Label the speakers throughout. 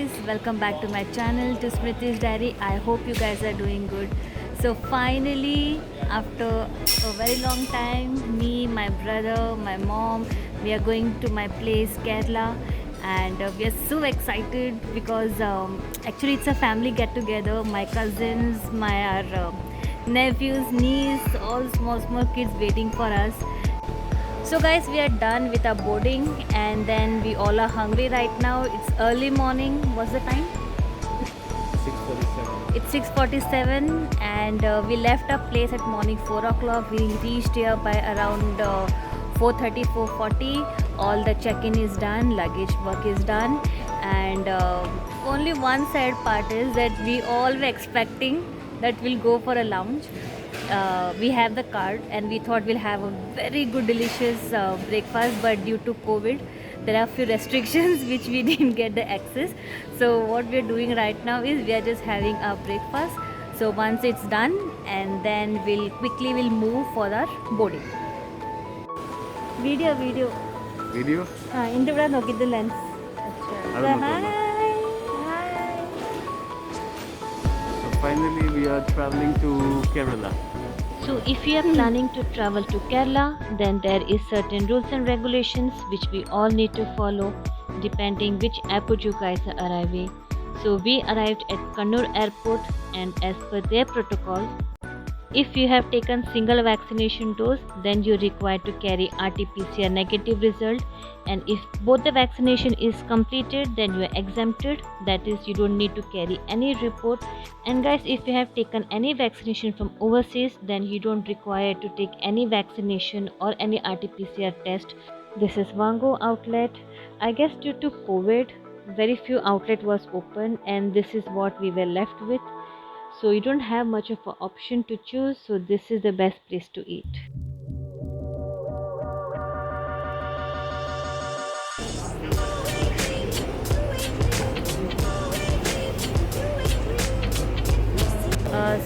Speaker 1: guys, welcome back to my channel, to Smriti's Diary. I hope you guys are doing good. So finally, after a very long time, me, my brother, my mom, we are going to my place Kerala, and we are so excited because actually it's a family get together. My cousins, my nephews, niece, all small kids waiting for us. So guys, we are done with our boarding and then we all are hungry right now. It's early morning. What's the time?
Speaker 2: 6:47.
Speaker 1: It's 6:47 and we left our place at morning 4 o'clock. We reached here by around 4:30, 4:40. All the check-in is done, luggage work is done, and only one sad part is that we all were expecting that we'll go for a lounge. We have the card and we thought we'll have a very good delicious breakfast, but due to COVID there are few restrictions which we didn't get the access. So what we're doing right now is we are just having our breakfast. So once it's done, and then we'll move for our boarding. Video
Speaker 2: Video?
Speaker 1: in the നോക്കിയത് lens.
Speaker 2: അത് നോക്കാം.
Speaker 1: Hi.
Speaker 2: So finally we are traveling to Kerala.
Speaker 1: So if you are planning to travel to Kerala, then there is certain rules and regulations which we all need to follow depending which airport you guys are arriving. So we arrived at Kannur airport, and as per their protocol, if you have taken single vaccination dose, then you require to carry RT-PCR negative result, and if both the vaccination is completed, then you are exempted. That is, you don't need to carry any report. And guys, if you have taken any vaccination from overseas, then you don't require to take any vaccination or any RT-PCR test. This is Wango outlet. I guess due to COVID, very few outlet was open, and this is what we were left with. So you don't have much of an option to choose, so this is the best place to eat.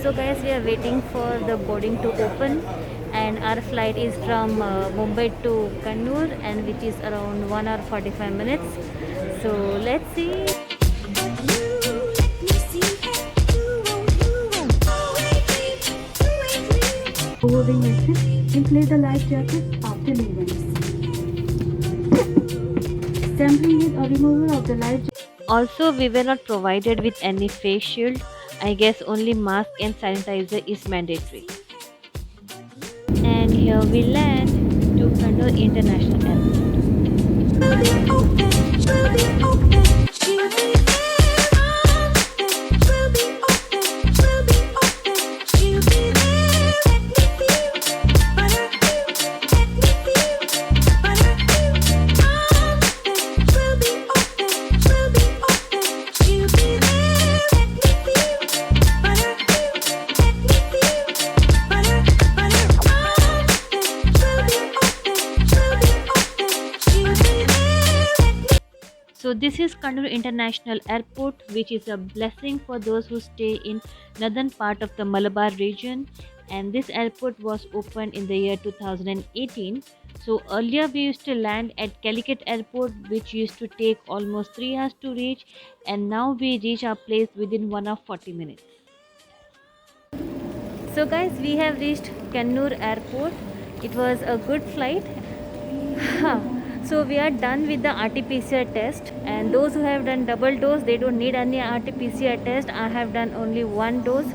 Speaker 1: So guys, we are waiting for the boarding to open, and our flight is from Mumbai to Kannur, and which is around 1 hour 45 minutes. So let's see.
Speaker 3: Boarding exit, inflate the life jacket after leaving. Temporary or removal of the life jacket.
Speaker 1: Also, we were not provided with any face shield. I guess only mask and sanitizer is mandatory. And here we land to Kannur International Airport. So this is Kannur International Airport, which is a blessing for those who stay in northern part of the Malabar region, and this airport was opened in the year 2018. So earlier we used to land at Calicut Airport, which used to take almost 3 hours to reach, and now we reach our place within 1 hour 40 minutes. So guys, we have reached Kannur Airport. It was a good flight. So we are done with the RT-PCR test, and those who have done double dose, they don't need any RT-PCR test. I have done only one dose,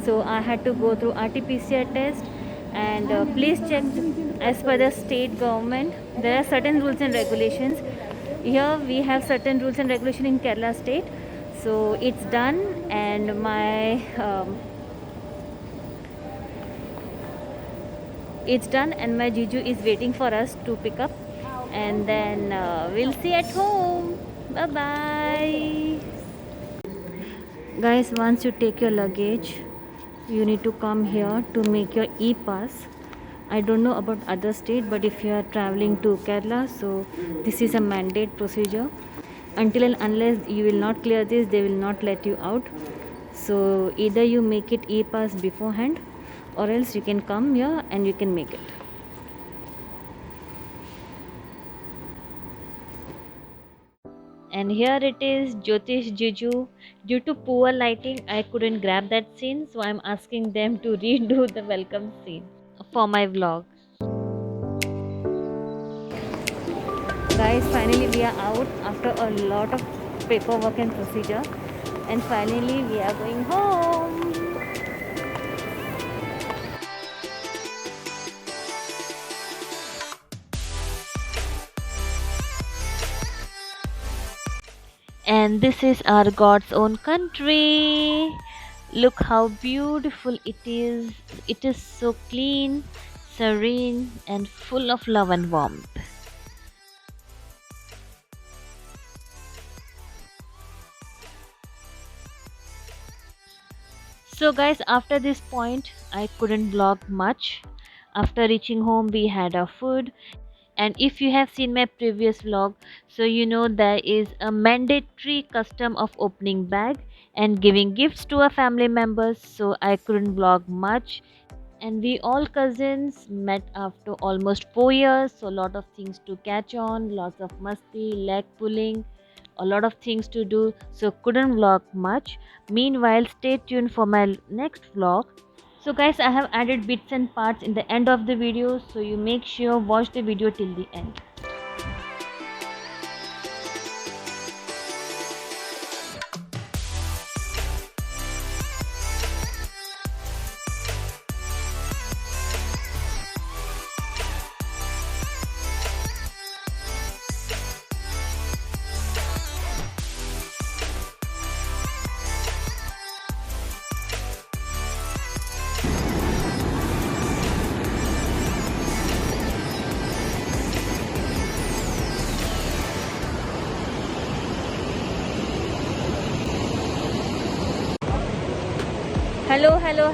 Speaker 1: so I had to go through RT-PCR test. And please check, as per the state government, there are certain rules and regulations. Here we have certain rules and regulations in Kerala state. So it's done, and my Jiju is waiting for us to pick up, and then we'll see at home. Bye bye. Guys, once you take your luggage, you need to come here to make your e-pass. I don't know about other state, but if you are traveling to Kerala, so this is a mandate procedure. Until and unless you will not clear this, they will not let you out. So either you make it e-pass beforehand, or else you can come here and you can make it. And here it is, Jyotish Jiju. Due to poor lighting, I couldn't grab that scene, so I'm asking them to redo the welcome scene for my vlog. Guys, finally we are out after a lot of paperwork and procedure, and finally we are going home. And this is our God's own country. Look how beautiful it is. It is so clean, serene, and full of love and warmth. So guys, after this point I couldn't vlog much. After reaching home we had our food, and if you have seen my previous vlog, so you know there is a mandatory custom of opening bag and giving gifts to our family members, so I couldn't vlog much. And we all cousins met after almost 4 years, so a lot of things to catch on, lots of musty, leg pulling, a lot of things to do, so couldn't vlog much. Meanwhile, stay tuned for my next vlog. So guys, I have added bits and parts in the end of the video, so you make sure watch the video till the end.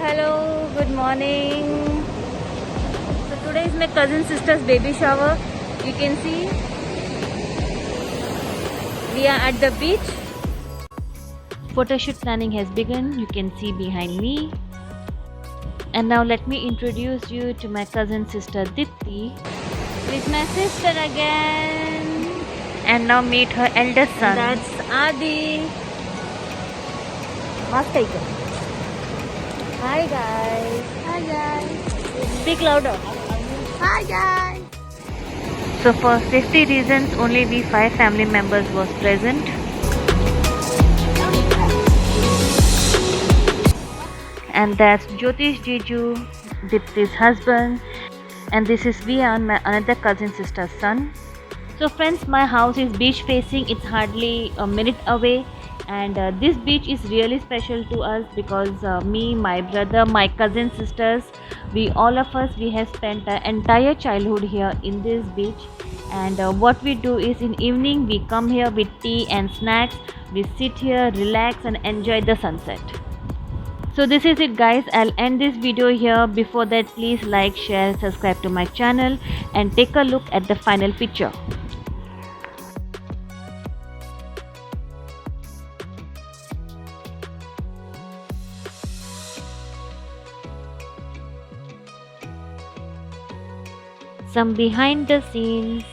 Speaker 1: Hello, good morning. So today is my cousin sister's baby shower. You can see we are at the beach. Photoshoot planning has begun, you can see behind me. And now let me introduce you to my cousin sister Dipti. With my sister again. And now meet her eldest son. That's Adi. Mask icon. Hi guys. Hi guys. Speak louder. Hi guys. So for safety reasons, only we 5 family members was present. And that's Jyotish Jiju, Dipti's husband. And this is Vian, my another cousin sister's son. So friends, my house is beach facing. It's hardly a minute away. And this beach is really special to us because me, my brother, my cousin sisters, we all of us, we have spent our entire childhood here in this beach. And what we do is in evening we come here with tea and snacks. We sit here, relax and enjoy the sunset. So this is it guys, I'll end this video here. Before that, please like, share, subscribe to my channel and take a look at the final picture. Some behind the scenes.